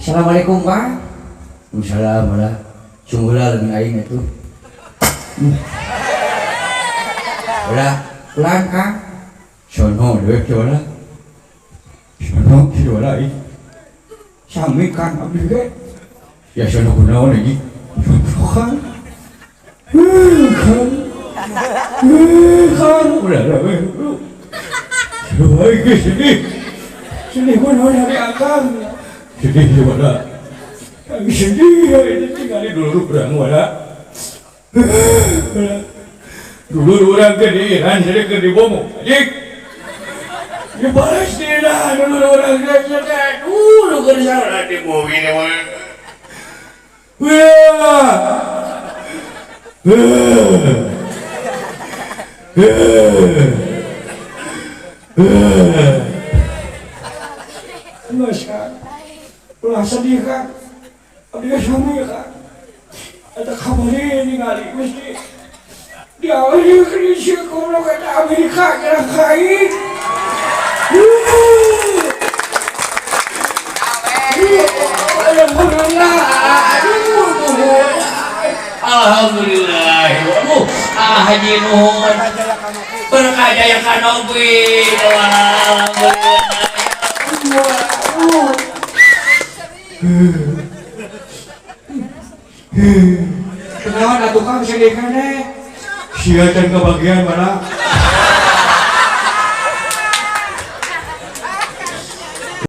Assalamualaikum Pak. Waalaikumsalam malah. Sungguhlah lebih aing itu. Udah pelan Kang. Sono deh coba. Sono coba ini. Sami Kang abdi ge. Ya sono kunaon lagi. Sono Kang. Kang. Kang udah. Coba iki sini. Sini kunaon hari Akang. Sedih coba. Sedih ini tinggal dulu berang wala. Dulu orang kediran jadi kedibomu. Dik. Dibalas dia dulu orang kerja. Dulu kerja lah di mobil ini. Enggak ulah sedih Kang. Abdi sami Kang. Ada kabar ini kali mesti dia lagi kerja kalau kata Amerika kira kain. Alhamdulillah. Haji Nuhun berkaya kanopi. Alhamdulillah. Kenapa tukang sedih kan sia dan kebagian mana?